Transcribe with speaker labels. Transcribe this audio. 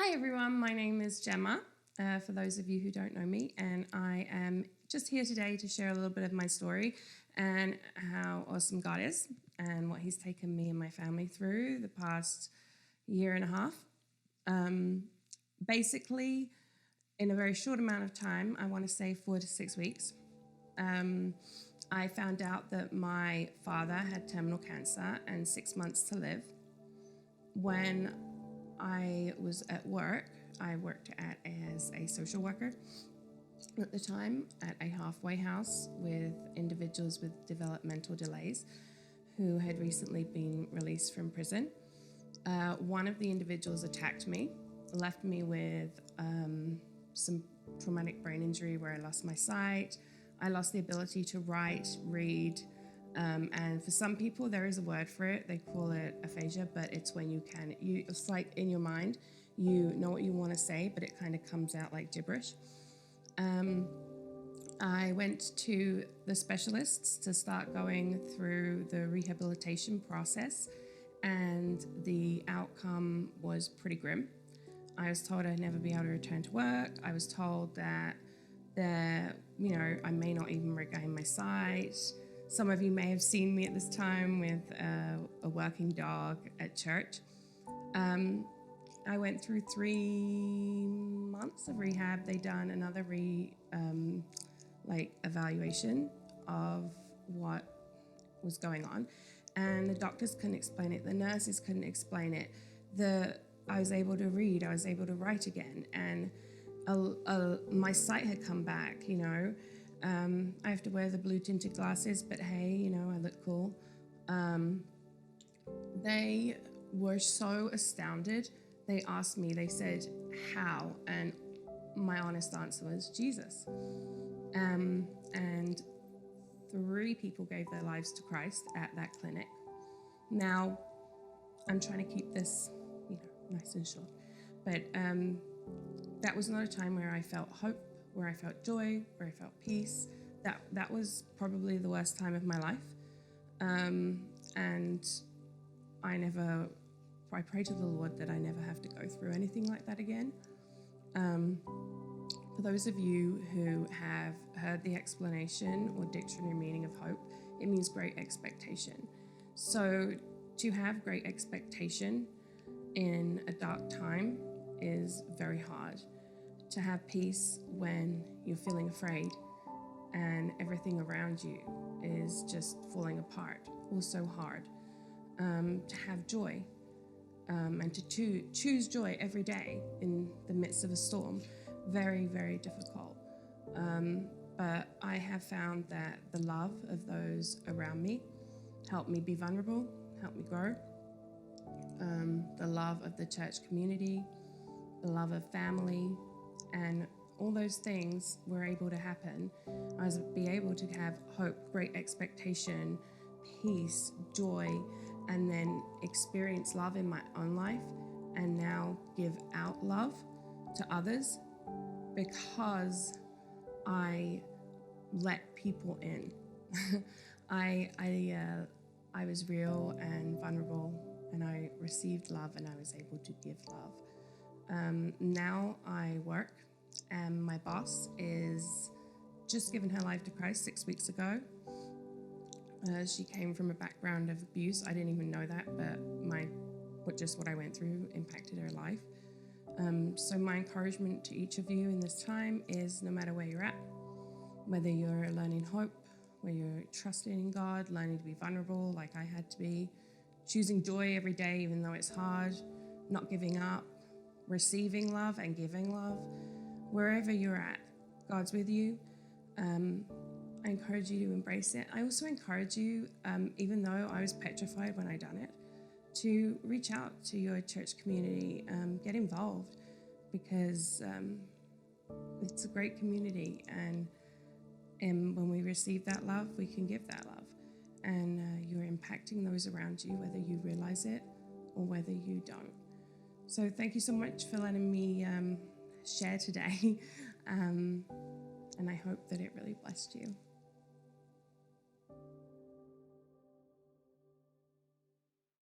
Speaker 1: Hi everyone, my name is Gemma, for those of you who don't know me, and I am just here today to share a little bit of my story and how awesome God is and what He's taken me and my family through the past year and a half. Basically, in a very short amount of time, I want to say 4 to 6 weeks, I found out that my father had terminal cancer and 6 months to live. When I was at work, I worked as a social worker at the time at a halfway house with individuals with developmental delays who had recently been released from prison. One of the individuals attacked me, left me with some traumatic brain injury where I lost my sight. I lost the ability to write, read, and for some people there is a word for it. They call it aphasia, but it's when it's like in your mind, you know what you want to say, but it kind of comes out like gibberish. I went to the specialists to start going through the rehabilitation process, and the outcome was pretty grim. I was told I'd never be able to return to work. I was told that I may not even regain my sight. Some of you may have seen me at this time with a working dog at church. I went through 3 months of rehab. They done another evaluation of what was going on, and the doctors couldn't explain it. The nurses couldn't explain it. I was able to read. I was able to write again, and my sight had come back. I have to wear the blue tinted glasses, but hey, I look cool. They were so astounded. They asked me, they said, how? And my honest answer was Jesus. And 3 people gave their lives to Christ at that clinic. Now, I'm trying to keep this, nice and short. But that was not a time where I felt hope, where I felt joy, where I felt peace. That was probably the worst time of my life. And I pray to the Lord that I never have to go through anything like that again. For those of you who have heard the explanation or dictionary meaning of hope, it means great expectation. So to have great expectation in a dark time is very hard. To have peace when you're feeling afraid and everything around you is just falling apart, also hard. To have joy and to choose joy every day in the midst of a storm, very, very difficult. But I have found that the love of those around me helped me be vulnerable, helped me grow. The love of the church community, the love of family, and all those things were able to happen. I was able to have hope, great expectation, peace, joy, and then experience love in my own life, and now give out love to others because I let people in. I was real and vulnerable, and I received love, and I was able to give love. Now I work, and my boss is just given her life to Christ 6 weeks ago. She came from a background of abuse. I didn't even know that, but what I went through impacted her life. So my encouragement to each of you in this time is, no matter where you're at, whether you're learning hope, where you're trusting in God, learning to be vulnerable like I had to be, choosing joy every day even though it's hard, not giving up, receiving love and giving love, wherever you're at, God's with you. I encourage you to embrace it. I also encourage you, even though I was petrified when I done it, to reach out to your church community, get involved, because it's a great community, and when we receive that love, we can give that love, and you're impacting those around you, whether you realize it or whether you don't. So thank you so much for letting me share today, and I hope that it really blessed you.